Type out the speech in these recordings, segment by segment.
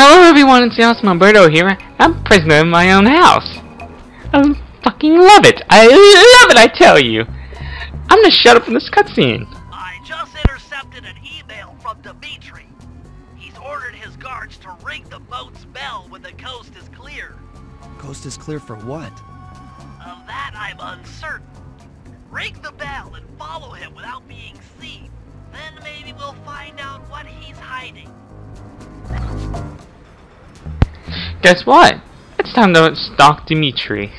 Hello everyone, it's Yas Umberto here. I'm prisoner in my own house. I fucking love it. I love it, I tell you. I'm gonna shut up in this cutscene. I just intercepted an email from Dimitri. He's ordered his guards to ring the boat's bell when the coast is clear. Coast is clear for what? Of that I'm uncertain. Ring the bell and follow him without being seen. Then maybe we'll find out what he's hiding. Guess what? It's time to stalk Dimitri.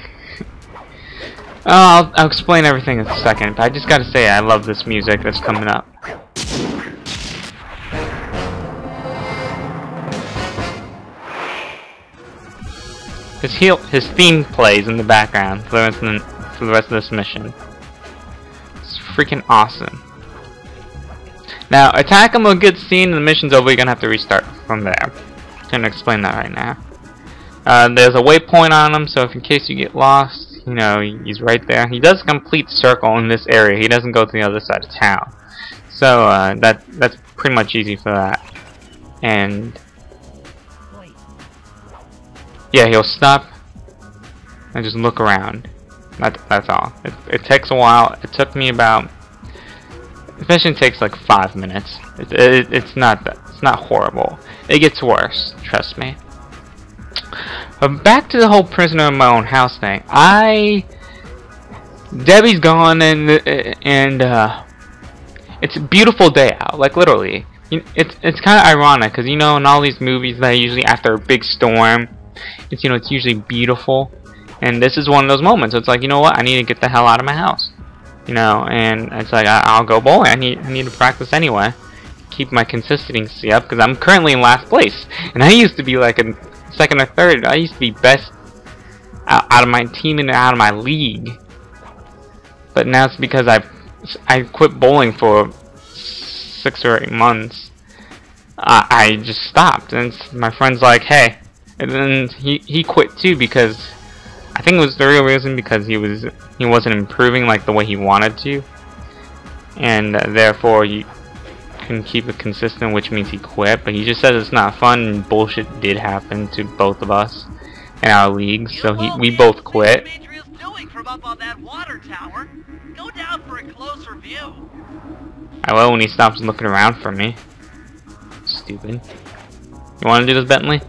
I'll explain everything in a second, but I just gotta say I love this music that's coming up. His theme plays in the background for the rest of this mission. It's freaking awesome. Now, attack him with a good scene and the mission's over, you're gonna have to restart from there. I'm gonna explain that right now. There's a waypoint on him, so if in case you get lost, you know, he's right there. He does a complete circle in this area. He doesn't go to the other side of town. So, that's pretty much easy for that. And yeah, he'll stop and just look around. That's all. It takes a while. It took me about... The mission takes like 5 minutes. It's not horrible. It gets worse, trust me. But back to the whole prisoner in my own house thing. Debbie's gone and it's a beautiful day out, like literally. It's kind of ironic because you know in all these movies that usually after a big storm, it's usually beautiful, and this is one of those moments. It's like, you know what, I need to get the hell out of my house. And it's like I'll go bowling. I need to practice anyway, keep my consistency up because I'm currently in last place, and I used to be like a second or third. I used to be best out of my team and out of my league, but now it's because I quit bowling for 6 or 8 months. I just stopped, and my friend's like, hey, and then he quit too because. I think it was the real reason because he wasn't improving like the way he wanted to, and therefore you can keep it consistent, which means he quit. But he just says it's not fun, and bullshit did happen to both of us in our league, so we both quit. Demetrius doing from up on that water tower. Go down for a closer view. I will when he stops looking around for me. Stupid. You want to do this, Bentley?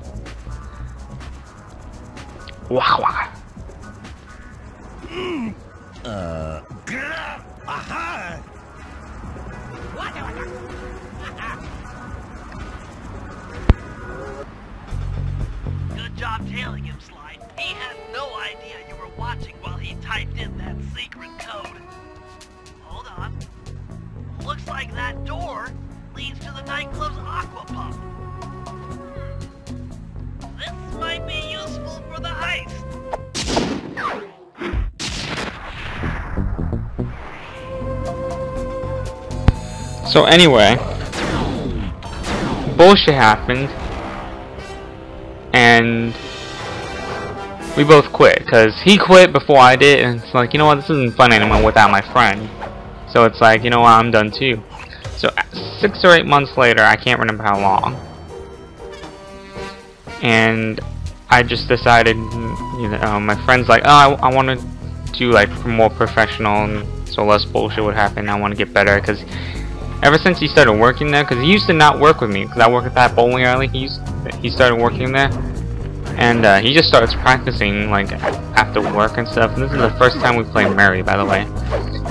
Wah wah. Aha! Good job tailing him, Slide. He had no idea you were watching while he typed in that secret code. Hold on. Looks like that door leads to the nightclub's aqua pump. This might be useful for the heist. So anyway, bullshit happened, and we both quit, because he quit before I did, and it's like, you know what, this isn't fun anymore without my friend. So it's like, you know what, I'm done too. So 6 or 8 months later, I can't remember how long, and I just decided, my friend's like, oh, I want to do like more professional, and so less bullshit would happen. I want to get better, because ever since he started working there, because he used to not work with me, because I work at that bowling alley, he started working there, and he just starts practicing like after work and stuff. And this is the first time we play Mary, by the way.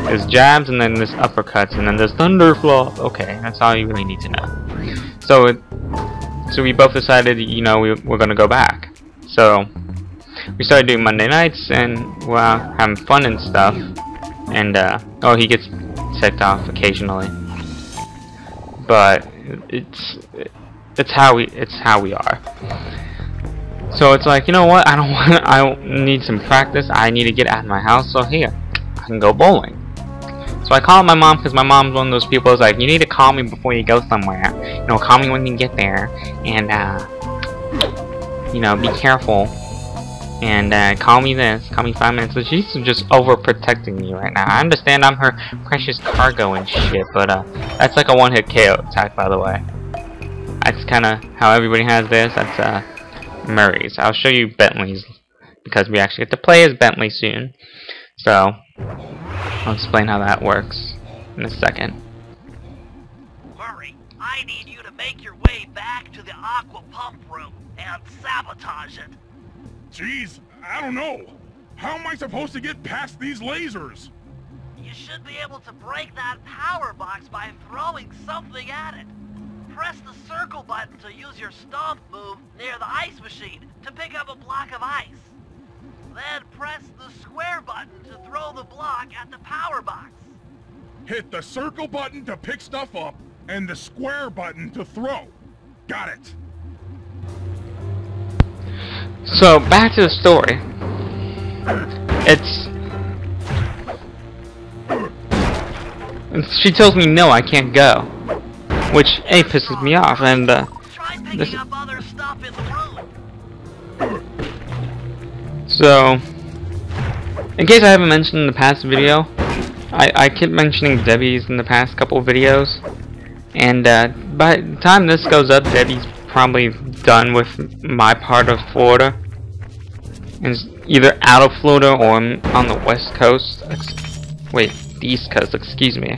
There's jabs, and then there's uppercuts, and then there's thunderflop. Okay, that's all you really need to know. So we both decided, we're gonna go back. So we started doing Monday nights, and we're having fun and stuff. And oh, he gets ticked off occasionally. But it's how we are. So it's like, you know what, I need some practice. I need to get out of my house. So here, I can go bowling. So I called my mom, because my mom's one of those people who's like, you need to call me before you go somewhere. Call me when you get there, and be careful. And call me 5 minutes. So she's just overprotecting me right now. I understand I'm her precious cargo and shit, but that's like a one-hit KO attack, by the way. That's kind of how everybody has theirs. That's Murray's. I'll show you Bentley's because we actually get to play as Bentley soon. So I'll explain how that works in a second. Murray, I need you to make your way back to the aqua pump room and sabotage it. Jeez, I don't know. How am I supposed to get past these lasers? You should be able to break that power box by throwing something at it. Press the circle button to use your stomp move near the ice machine to pick up a block of ice. Then press the square button to throw the block at the power box. Hit the circle button to pick stuff up, and the square button to throw. Got it. So back to the story. She tells me no, I can't go, which A, pisses me off, and Try picking up other stuff in the room. so in case I haven't mentioned in the past video, I keep mentioning Debbie's in the past couple of videos, and by the time this goes up, Debbie's probably done with my part of Florida, and is either out of Florida or on the West Coast. Wait, the East Coast, excuse me.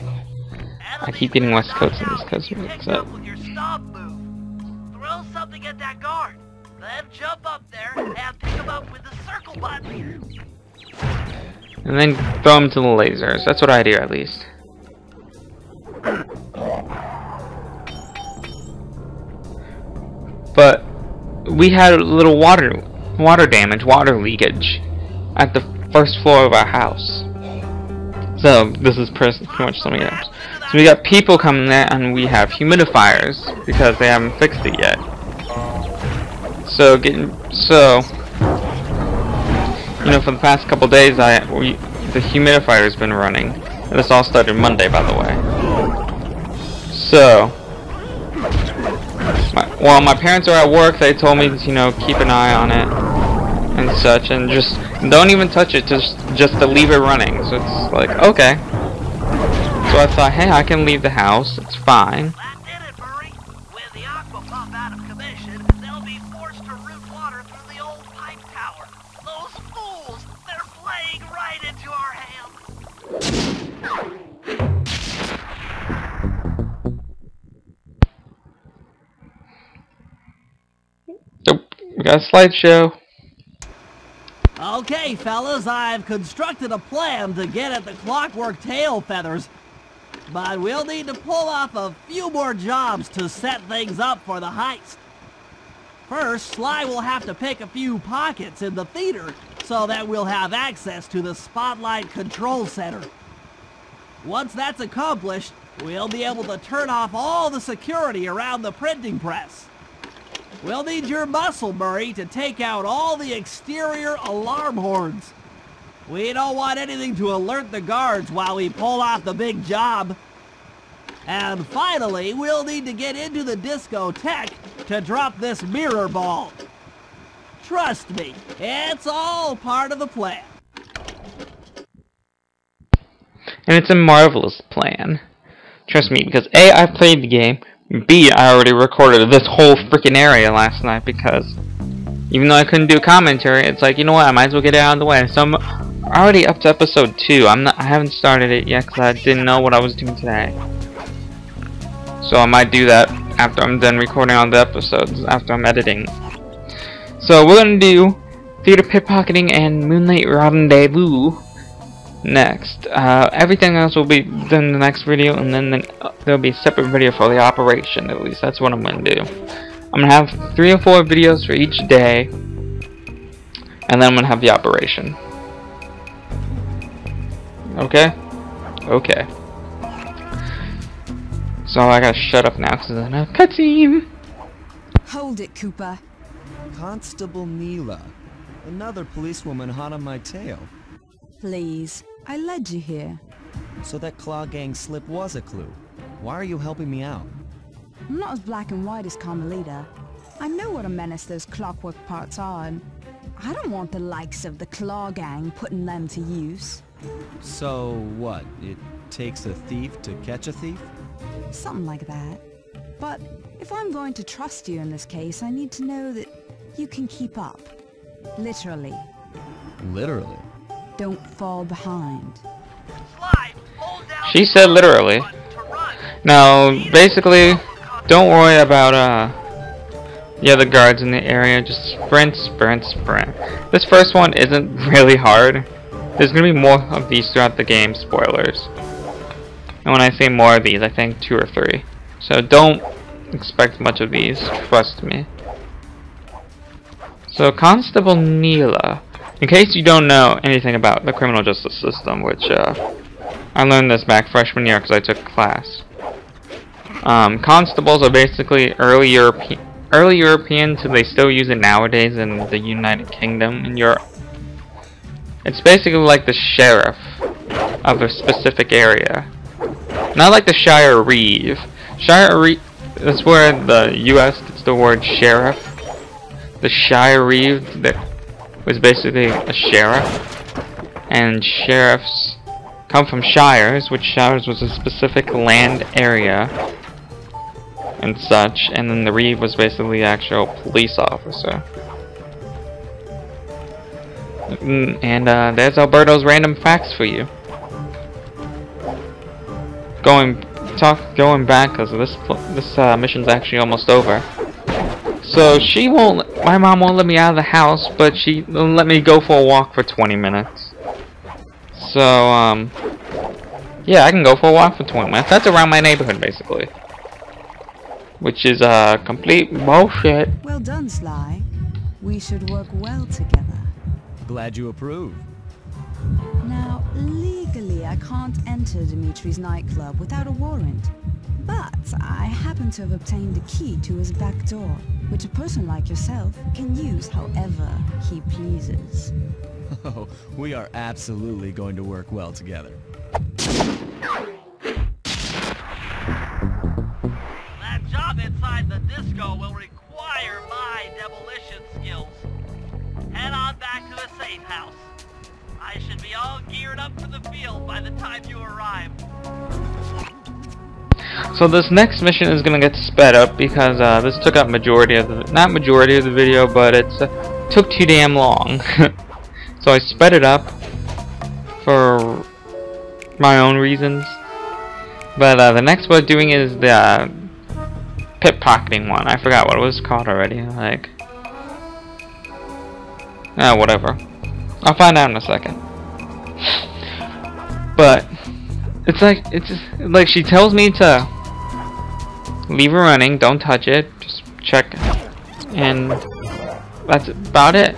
I keep getting West Coast and East Coast mixed up. With your stomp move. Throw something at that guard. Then jump up there and pick him up with the circle button. And then throw them to the lasers. That's what I do, at least. But we had a little water damage, water leakage at the first floor of our house. So this is pretty much something else. So we got people coming there, and we have humidifiers because they haven't fixed it yet. So you know, for the past couple days, the humidifier has been running. And this all started Monday, by the way. So while my parents are at work, they told me to, you know, keep an eye on it and such, and just don't even touch it, just to leave it running. So it's like, okay. So I thought, hey, I can leave the house, it's fine. That did it, Murray. With the aqua pump out of commission, they'll be forced to route water through the old pipe tower. Those fools, they're playing right into our hands. Nope, we got a slideshow. Okay, fellas, I've constructed a plan to get at the clockwork tail feathers. But we'll need to pull off a few more jobs to set things up for the heist. First, Sly will have to pick a few pockets in the theater so that we'll have access to the Spotlight Control Center. Once that's accomplished, we'll be able to turn off all the security around the printing press. We'll need your muscle, Murray, to take out all the exterior alarm horns. We don't want anything to alert the guards while we pull off the big job. And finally, we'll need to get into the discotheque to drop this mirror ball. Trust me, it's all part of the plan. And it's a marvelous plan. Trust me, because A, I played the game, B, I already recorded this whole freaking area last night, because even though I couldn't do commentary, it's like, you know what, I might as well get it out of the way. So I'm already up to episode 2. I haven't started it yet because I didn't know what I was doing today. So I might do that after I'm done recording all the episodes, after I'm editing. So we're gonna do Theater Pickpocketing and Moonlight Rendezvous next. Everything else will be done in the next video, and then there'll be a separate video for the operation. At least that's what I'm gonna do. I'm gonna have 3 or 4 videos for each day, and then I'm gonna have the operation. Okay? Okay. So I gotta shut up now because there's a cutscene. Hold it, Cooper. Constable Neela. Another policewoman hot on my tail. Please, I led you here. So that Claw Gang slip was a clue. Why are you helping me out? I'm not as black and white as Carmelita. I know what a menace those clockwork parts are, and I don't want the likes of the Claw Gang putting them to use. So what? It takes a thief to catch a thief? Something like that. But if I'm going to trust you in this case, I need to know that you can keep up. Literally. Literally. Don't fall behind. Slide, hold down She the said literally. button to run. Now, basically, don't worry about the other guards in the area. Just sprint, sprint, sprint. This first one isn't really hard. There's gonna be more of these throughout the game. Spoilers. And when I say more of these, I think 2 or 3. So don't expect much of these. Trust me. So Constable Neela. In case you don't know anything about the criminal justice system, which I learned this back freshman year because I took a class. Constables are basically early European, so they still use it nowadays in the United Kingdom in Europe. It's basically like the sheriff of a specific area. Not like the Shire Reeve. Shire Reeve, that's where the US gets the word sheriff. The Shire Reeve that was basically a sheriff. And sheriffs come from shires, which shires was a specific land area and such, and then the Reeve was basically the actual police officer. And there's Alberto's random facts for you. Going back, because this mission's actually almost over. So my mom won't let me out of the house, but she will let me go for a walk for 20 minutes. So yeah, I can go for a walk for 20 minutes. That's around my neighborhood, basically. Which is complete bullshit. Well done, Sly. We should work well together. Glad you approve. Now, legally, I can't enter Dimitri's nightclub without a warrant. But I happen to have obtained a key to his back door, which a person like yourself can use however he pleases. Oh, we are absolutely going to work well together. That job inside the disco will require my demolition skills. Head on back to the safe house. I should be all geared up for the field by the time you arrive. So this next mission is gonna get sped up because this took up not majority of the video, but it took too damn long. So I sped it up for my own reasons. But the next one doing is the pickpocketing one. I forgot what it was called already. Like, whatever. I'll find out in a second. But it's just like she tells me to leave it running, don't touch it, just check, and that's about it.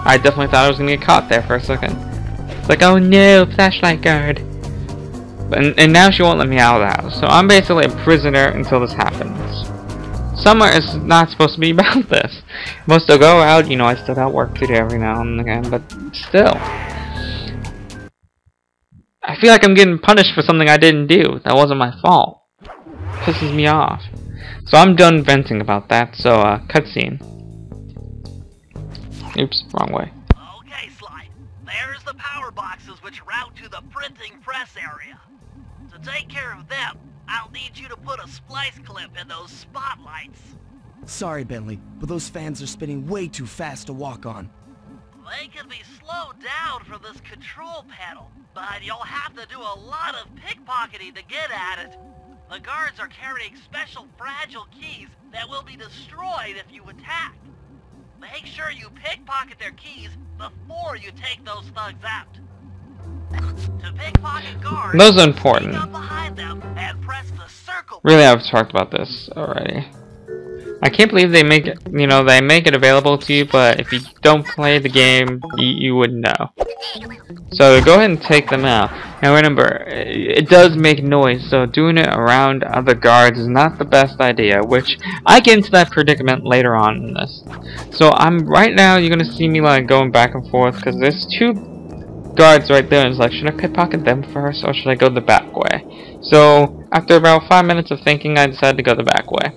I definitely thought I was gonna get caught there for a second. It's like, oh no, flashlight guard. And now she won't let me out of the house, so I'm basically a prisoner until this happens. Summer is not supposed to be about this. I'm supposed to go out, you know, I still got work to do every now and again, but still. I feel like I'm getting punished for something I didn't do. That wasn't my fault. Pisses me off. So I'm done venting about that, so cutscene. Oops, wrong way. Okay, Sly. There's the power boxes which route to the printing press area. To take care of them, I'll need you to put a splice clip in those spotlights. Sorry, Bentley, but those fans are spinning way too fast to walk on. They can be slowed down from this control panel, but you'll have to do a lot of pickpocketing to get at it. The guards are carrying special fragile keys that will be destroyed if you attack. Make sure you pickpocket their keys before you take those thugs out. To pickpocket guards, those are important. sneak up behind them and press the circle. Really, I've talked about this already. I can't believe they make it, you know, they make it available to you, but if you don't play the game, you wouldn't know. So go ahead and take them out. Now remember, it does make noise, so doing it around other guards is not the best idea, which I get into that predicament later on in this. So right now, you're gonna see me like going back and forth, because there's 2 guards right there, and it's like, should I pickpocket them first, or should I go the back way? So after about 5 minutes of thinking, I decided to go the back way.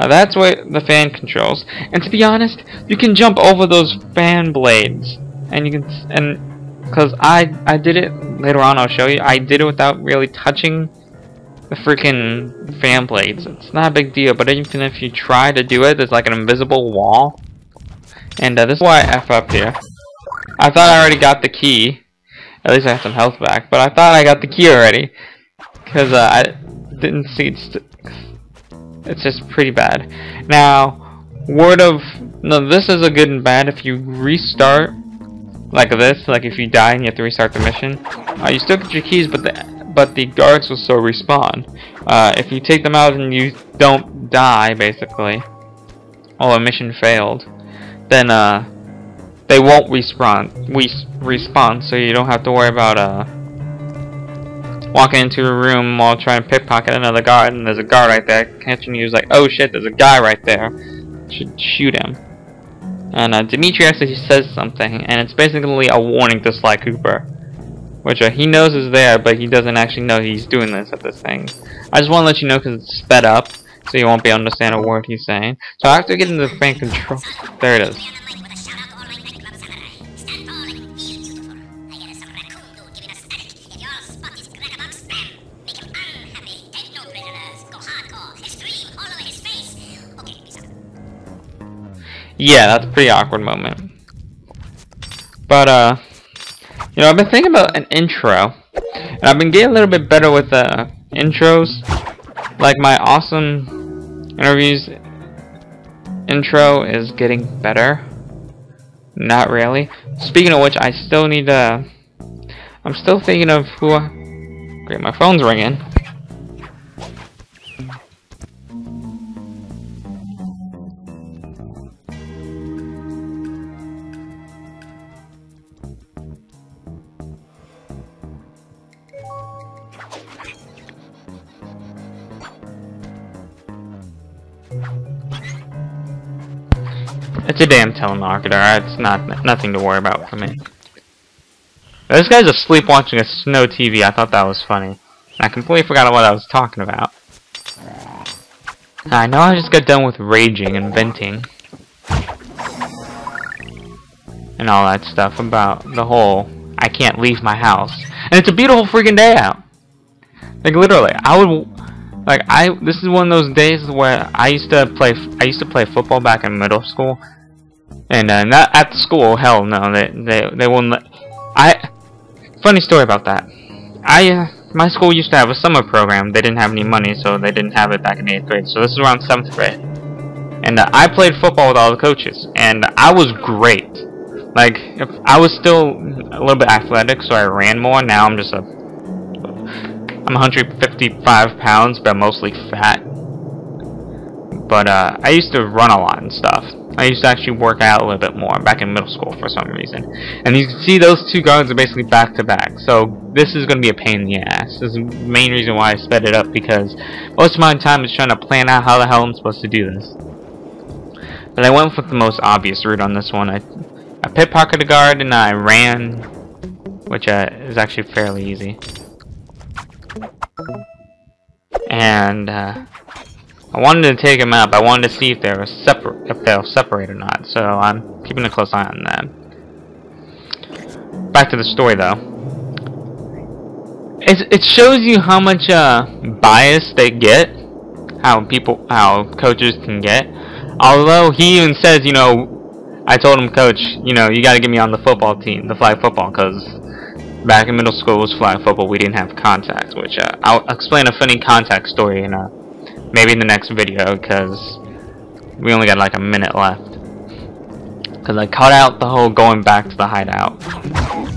That's where the fan controls, and to be honest, you can jump over those fan blades, and you can, because I did it later on. I'll show you. I did it without really touching the freaking fan blades. It's not a big deal, but even if you try to do it, there's like an invisible wall. And this is why I F up here. I thought I already got the key. At least I have some health back, but I thought I got the key already. Because I didn't see it's just pretty bad. Now, this is a good and bad. If you restart like this, like if you die and you have to restart the mission, you still get your keys, but the guards will still respawn. If you take them out and you don't die, basically, or a mission failed, then they won't respawn, so you don't have to worry about walking into a room while trying to pickpocket another guard, and there's a guard right there catching you. He's like, oh shit, there's a guy right there. Should shoot him. And Dimitri actually says something, and it's basically a warning to Sly Cooper, which he knows is there, but he doesn't actually know he's doing this at this thing. I just want to let you know because it's sped up, so you won't be able to understand a word he's saying. So I have to get into the fan control. There it is. Yeah, that's a pretty awkward moment. But, you know, I've been thinking about an intro, and I've been getting a little bit better with intros. Like, my awesome interviews intro is getting better. Not really. Speaking of which, I still need I'm still thinking of who Great, my phone's ringing. It's a damn telemarketer. It's nothing to worry about for me. This guy's asleep watching a snow TV. I thought that was funny. I completely forgot what I was talking about. I know I just got done with raging and venting. And all that stuff about the whole I can't leave my house. And it's a beautiful freaking day out. Like literally, this is one of those days where I used to play football back in middle school. And not at the school, hell no, they wouldn't let. Funny story about that. My school used to have a summer program. They didn't have any money, so they didn't have it back in 8th grade. So this is around 7th grade. And I played football with all the coaches, and I was great. Like, if I was still a little bit athletic, so I ran more. Now I'm 155 pounds, but mostly fat. But I used to run a lot and stuff. I used to actually work out a little bit more back in middle school for some reason. And you can see those two guards are basically back to back. So this is going to be a pain in the ass. This is the main reason why I sped it up, because most of my time is trying to plan out how the hell I'm supposed to do this. But I went with the most obvious route on this one. I pickpocketed a guard and I ran, which is actually fairly easy. And I wanted to take him out, but I wanted to see if they were separate or not. So I'm keeping a close eye on that. Back to the story, though. It shows you how much bias they get, how coaches can get. Although he even says, you know, I told him, Coach, you know, you got to get me on the football team, the flag football, because back in middle school it was flag football. We didn't have contact, which I'll explain a funny contact story in maybe in the next video, because we only got like a minute left. Because I cut out the whole going back to the hideout.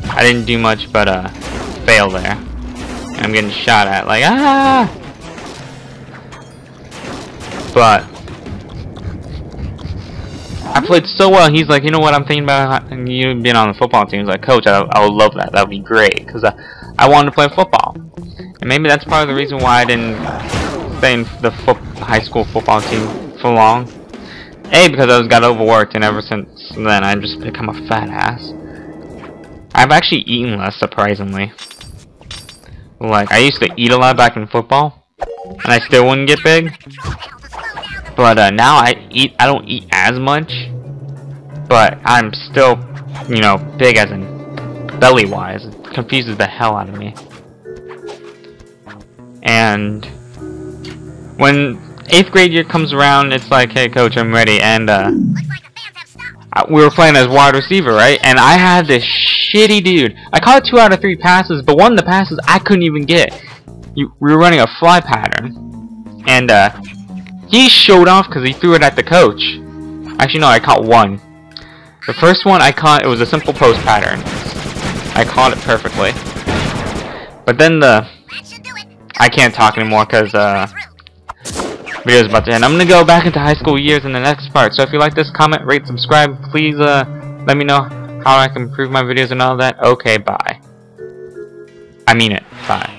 I didn't do much but fail there. And I'm getting shot at like, ah! But I played so well. He's like, you know what, I'm thinking about you being on the football team. He's like, Coach, I would love that. That would be great. Because I wanted to play football. And maybe that's part of the reason why I didn't stay in the high school football team for long. A, because I got overworked, and ever since then I've just become a fat ass. I've actually eaten less, surprisingly. Like, I used to eat a lot back in football, and I still wouldn't get big. But now I don't eat as much, but I'm still, you know, big as in belly-wise. It confuses the hell out of me. And when 8th grade year comes around, it's like, hey coach, I'm ready, and we were playing as wide receiver, right? And I had this shitty dude. I caught 2 out of 3 passes, but one of the passes I couldn't even get. We were running a fly pattern, and he showed off because he threw it at the coach. Actually, no, I caught 1. The first one I caught, it was a simple post pattern. I caught it perfectly. But then I can't talk anymore because video's about to end. I'm gonna go back into high school years in the next part. So if you like this, comment, rate, subscribe. Please let me know how I can improve my videos and all that. Okay, bye. I mean it. Bye.